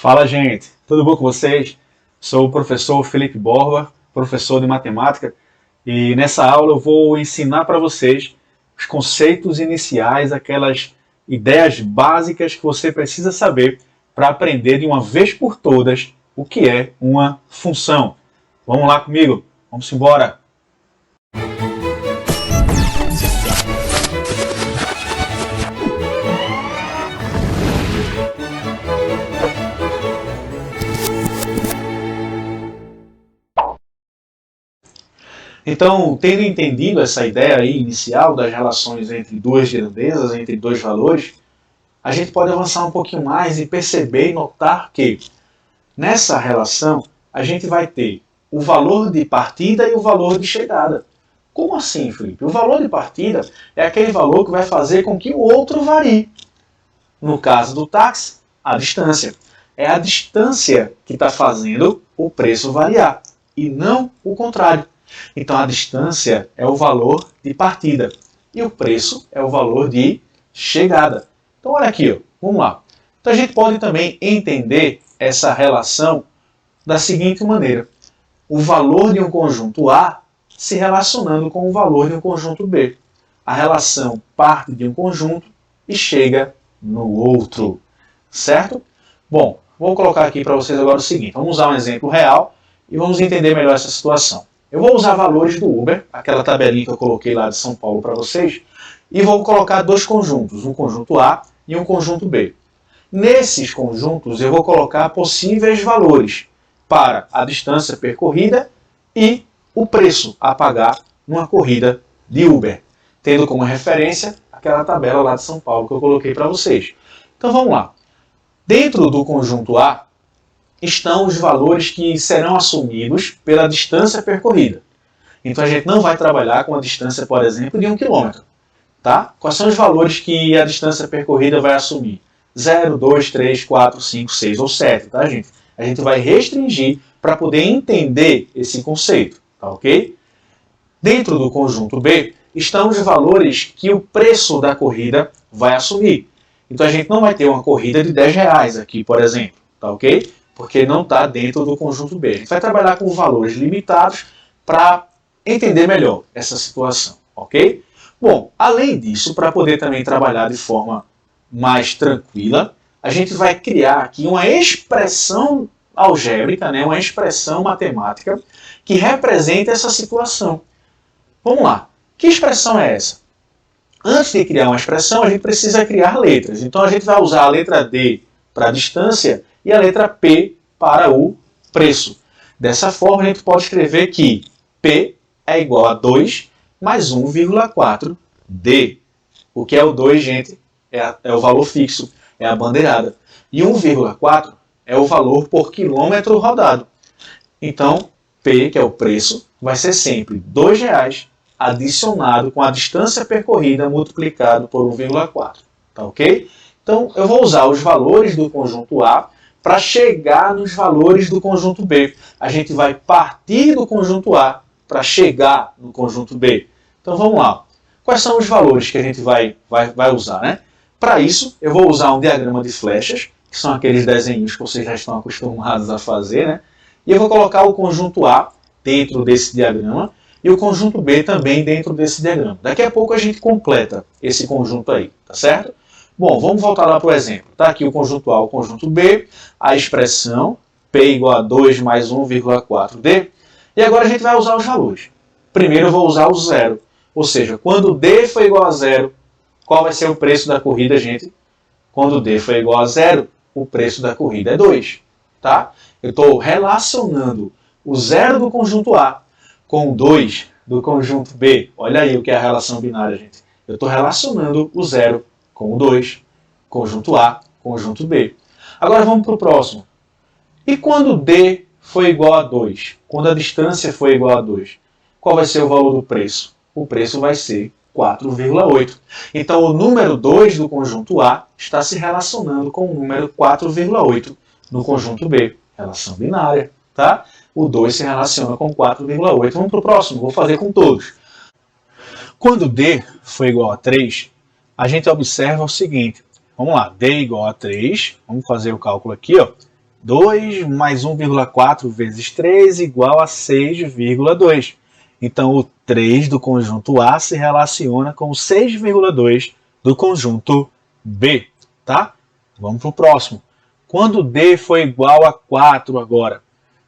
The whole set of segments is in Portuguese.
Fala, gente, tudo bom com vocês? Sou o professor Felipe Borba, professor de matemática, e nessa aula eu vou ensinar para vocês os conceitos iniciais, aquelas ideias básicas que você precisa saber para aprender de uma vez por todas o que é uma função. Vamos lá comigo? Vamos embora! Então, tendo entendido essa ideia aí inicial das relações entre duas grandezas, entre dois valores, a gente pode avançar um pouquinho mais e perceber e notar que nessa relação a gente vai ter o valor de partida e o valor de chegada. Como assim, Felipe? O valor de partida é aquele valor que vai fazer com que o outro varie. No caso do táxi, a distância. É a distância que está fazendo o preço variar e não o contrário. Então a distância é o valor de partida e o preço é o valor de chegada. Então olha aqui, ó, vamos lá. Então a gente pode também entender essa relação da seguinte maneira. O valor de um conjunto A se relacionando com o valor de um conjunto B. A relação parte de um conjunto e chega no outro. Certo? Bom, vou colocar aqui para vocês agora o seguinte. Vamos usar um exemplo real e vamos entender melhor essa situação. Eu vou usar valores do Uber, aquela tabelinha que eu coloquei lá de São Paulo para vocês, e vou colocar dois conjuntos, um conjunto A e um conjunto B. Nesses conjuntos eu vou colocar possíveis valores para a distância percorrida e o preço a pagar numa corrida de Uber, tendo como referência aquela tabela lá de São Paulo que eu coloquei para vocês. Então vamos lá. Dentro do conjunto A, estão os valores que serão assumidos pela distância percorrida. Então a gente não vai trabalhar com a distância, por exemplo, de 1 km. Tá? Quais são os valores que a distância percorrida vai assumir? 0, 2, 3, 4, 5, 6 ou 7, tá, gente? A gente vai restringir para poder entender esse conceito, tá ok? Dentro do conjunto B, estão os valores que o preço da corrida vai assumir. Então a gente não vai ter uma corrida de R$10 aqui, por exemplo, tá ok? Porque não está dentro do conjunto B. A gente vai trabalhar com valores limitados para entender melhor essa situação, ok? Bom, além disso, para poder também trabalhar de forma mais tranquila, a gente vai criar aqui uma expressão algébrica, né, uma expressão matemática que representa essa situação. Vamos lá. Que expressão é essa? Antes de criar uma expressão, a gente precisa criar letras. Então a gente vai usar a letra D para a distância e a letra P para o preço. Dessa forma, a gente pode escrever que P é igual a 2 mais 1,4D. O que é o 2, gente? É o valor fixo, é a bandeirada. E 1,4 é o valor por quilômetro rodado. Então, P, que é o preço, vai ser sempre R$2 adicionado com a distância percorrida multiplicado por 1,4. Tá ok? Então, eu vou usar os valores do conjunto A para chegar nos valores do conjunto B. A gente vai partir do conjunto A para chegar no conjunto B. Então, vamos lá. Quais são os valores que a gente vai usar, né? Para isso, eu vou usar um diagrama de flechas, que são aqueles desenhos que vocês já estão acostumados a fazer, né? E eu vou colocar o conjunto A dentro desse diagrama e o conjunto B também dentro desse diagrama. Daqui a pouco a gente completa esse conjunto aí, tá certo? Bom, vamos voltar lá para o exemplo. Está aqui o conjunto A, o conjunto B, a expressão P igual a 2 mais 1,4D. E agora a gente vai usar os valores. Primeiro eu vou usar o zero. Ou seja, quando D for igual a zero, qual vai ser o preço da corrida, gente? Quando D for igual a zero, o preço da corrida é 2. Tá? Eu estou relacionando o zero do conjunto A com o 2 do conjunto B. Olha aí o que é a relação binária, gente. Eu estou relacionando o zero com o 2, conjunto A, conjunto B. Agora vamos para o próximo. E quando D for igual a 2? Quando a distância for igual a 2? Qual vai ser o valor do preço? O preço vai ser 4,8. Então o número 2 do conjunto A está se relacionando com o número 4,8 no conjunto B. Relação binária, tá? O 2 se relaciona com 4,8. Vamos para o próximo, vou fazer com todos. Quando D for igual a 3, a gente observa o seguinte. Vamos lá, D igual a 3. Vamos fazer o cálculo aqui, ó. 2 mais 1,4 vezes 3 igual a 6,2. Então, o 3 do conjunto A se relaciona com o 6,2 do conjunto B. Tá? Vamos para o próximo. Quando D for igual a 4 agora,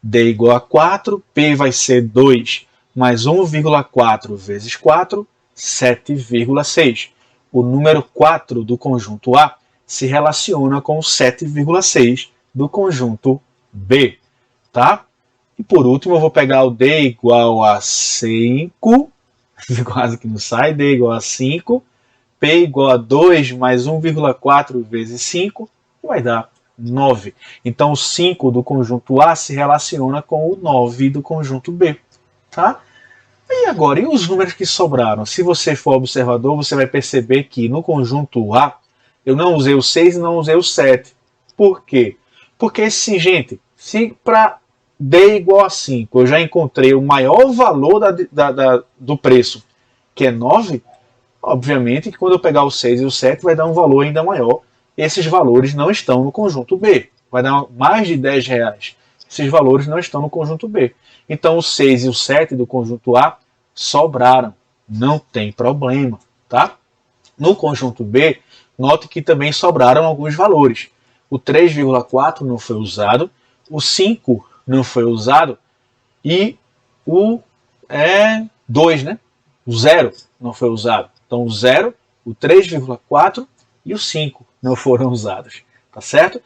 D igual a 4, P vai ser 2 mais 1,4 vezes 4, 7,6. O número 4 do conjunto A se relaciona com o 7,6 do conjunto B. Tá? E por último, eu vou pegar o D igual a 5, quase que não sai, D igual a 5, P igual a 2 mais 1,4 vezes 5, que vai dar 9. Então, o 5 do conjunto A se relaciona com o 9 do conjunto B. Tá? E agora, e os números que sobraram? Se você for observador, você vai perceber que no conjunto A, eu não usei o 6 e não usei o 7. Por quê? Porque, sim, gente, se para D igual a 5 eu já encontrei o maior valor do preço, que é 9, obviamente que quando eu pegar o 6 e o 7 vai dar um valor ainda maior. Esses valores não estão no conjunto B. Vai dar mais de R$10. Esses valores não estão no conjunto B. Então, o 6 e o 7 do conjunto A sobraram. Não tem problema. Tá? No conjunto B, note que também sobraram alguns valores. O 3,4 não foi usado, o 5 não foi usado e o 2, né? O 0 não foi usado. Então, o 0, o 3,4 e o 5 não foram usados. Tá certo?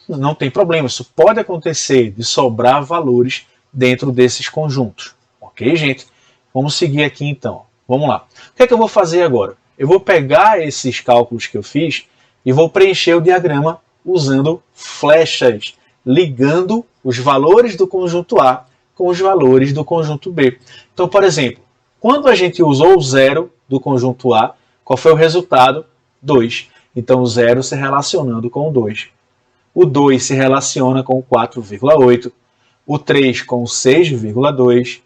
Não tem problema, isso pode acontecer de sobrar valores dentro desses conjuntos. Ok, gente? Vamos seguir aqui então. Vamos lá. O que é que eu vou fazer agora? Eu vou pegar esses cálculos que eu fiz e vou preencher o diagrama usando flechas, ligando os valores do conjunto A com os valores do conjunto B. Então, por exemplo, quando a gente usou o 0 do conjunto A, qual foi o resultado? 2. Então, o 0 se relacionando com o 2. O 2 se relaciona com o 4,8. O 3 com o 6,2.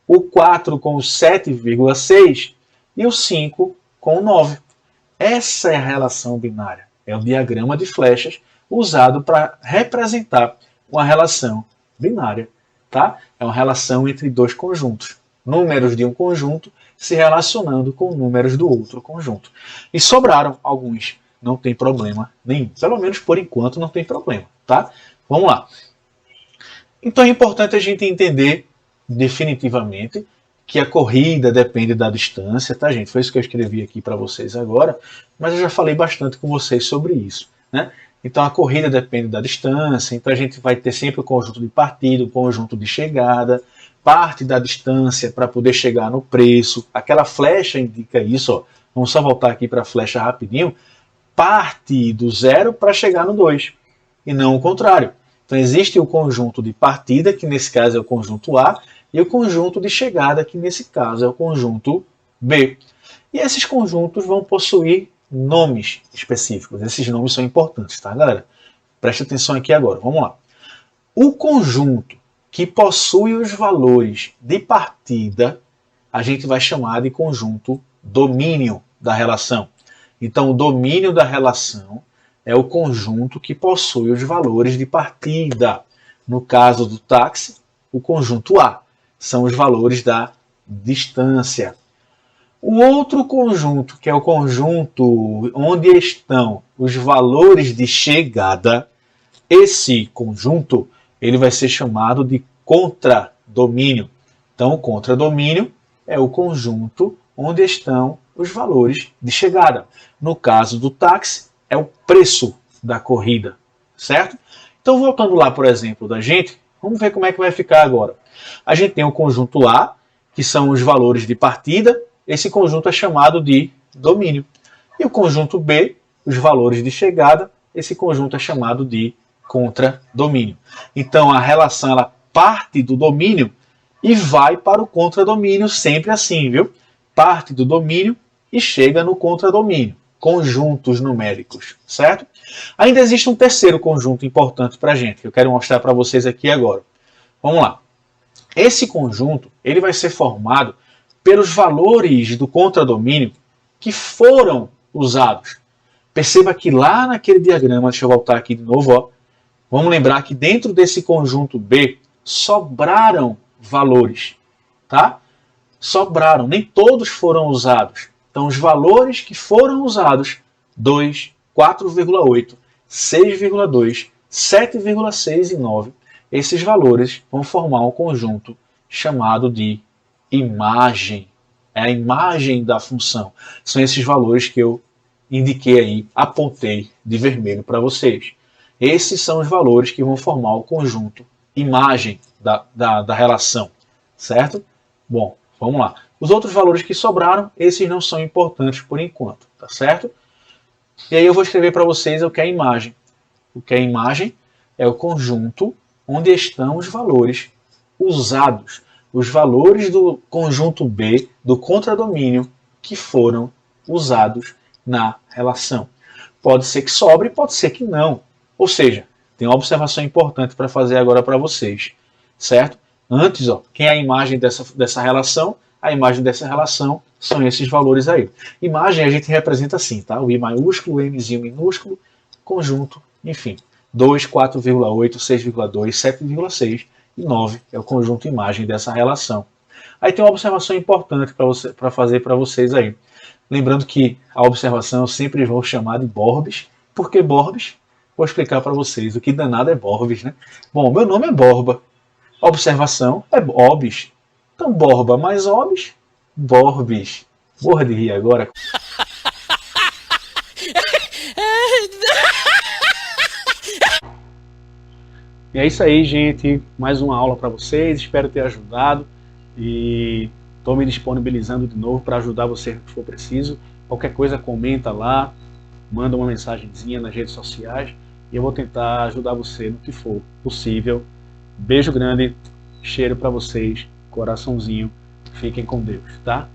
O 4 com o 7,6. E o 5 com o 9. Essa é a relação binária. É o diagrama de flechas usado para representar uma relação binária. Tá? É uma relação entre dois conjuntos. Números de um conjunto se relacionando com números do outro conjunto. E sobraram alguns. Não tem problema nenhum. Pelo menos por enquanto não tem problema. Tá? Vamos lá. Então é importante a gente entender definitivamente que a corrida depende da distância, tá, gente? Foi isso que eu escrevi aqui para vocês agora, mas eu já falei bastante com vocês sobre isso, né? Então a corrida depende da distância, então a gente vai ter sempre o conjunto de partida, o conjunto de chegada, parte da distância para poder chegar no preço. Aquela flecha indica isso, ó. Vamos só voltar aqui para a flecha rapidinho. Parte do 0 para chegar no 2, e não o contrário. Então existe o conjunto de partida, que nesse caso é o conjunto A, e o conjunto de chegada, que nesse caso é o conjunto B. E esses conjuntos vão possuir nomes específicos. Esses nomes são importantes, tá, galera? Preste atenção aqui agora, vamos lá. O conjunto que possui os valores de partida, a gente vai chamar de conjunto domínio da relação. Então, o domínio da relação é o conjunto que possui os valores de partida. No caso do táxi, o conjunto A são os valores da distância. O outro conjunto, que é o conjunto onde estão os valores de chegada, esse conjunto ele vai ser chamado de contradomínio. Então, o contradomínio é o conjunto onde estão os valores de chegada. No caso do táxi, é o preço da corrida, certo? Então, voltando lá, por exemplo, da gente, vamos ver como é que vai ficar agora. A gente tem o conjunto A, que são os valores de partida. Esse conjunto é chamado de domínio. E o conjunto B, os valores de chegada. Esse conjunto é chamado de contradomínio. Então, a relação ela parte do domínio e vai para o contradomínio, sempre assim, viu? Parte do domínio e chega no contradomínio. Conjuntos numéricos, certo? Ainda existe um terceiro conjunto importante para a gente, que eu quero mostrar para vocês aqui agora. Vamos lá. Esse conjunto ele vai ser formado pelos valores do contradomínio que foram usados. Perceba que lá naquele diagrama, deixa eu voltar aqui de novo, ó, Vamos lembrar que dentro desse conjunto B sobraram valores, tá? Sobraram, nem todos foram usados. Então, os valores que foram usados, 2, 4,8, 6,2, 7,6 e 9, esses valores vão formar um conjunto chamado de imagem. É a imagem da função. São esses valores que eu indiquei aí, apontei de vermelho para vocês. Esses são os valores que vão formar o conjunto imagem da relação, certo? Bom, vamos lá. Os outros valores que sobraram, esses não são importantes por enquanto, tá certo? E aí eu vou escrever para vocês o que é imagem. O que é imagem é o conjunto onde estão os valores usados, os valores do conjunto B, do contradomínio, que foram usados na relação. Pode ser que sobre, pode ser que não. Ou seja, tem uma observação importante para fazer agora para vocês, certo? Antes, ó, quem é a imagem dessa relação? A imagem dessa relação são esses valores aí. Imagem a gente representa assim, tá? O I maiúsculo, o Mzinho minúsculo, conjunto, enfim. 2, 4,8, 6,2, 7,6 e 9 é o conjunto imagem dessa relação. Aí tem uma observação importante para fazer para vocês aí. Lembrando que a observação eu sempre vou chamar de Borbs. Por que Borbs? Vou explicar para vocês o que danado é Borbs, né? Bom, meu nome é Borba. Observação é Obs. Então, Borba mais Obs, Borbs. Morra de rir agora. E é isso aí, gente. Mais uma aula para vocês. Espero ter ajudado. E estou me disponibilizando de novo para ajudar você no que for preciso. Qualquer coisa, comenta lá. Manda uma mensagenzinha nas redes sociais. E eu vou tentar ajudar você no que for possível. Beijo grande. Cheiro para vocês. Coraçãozinho. Fiquem com Deus, tá?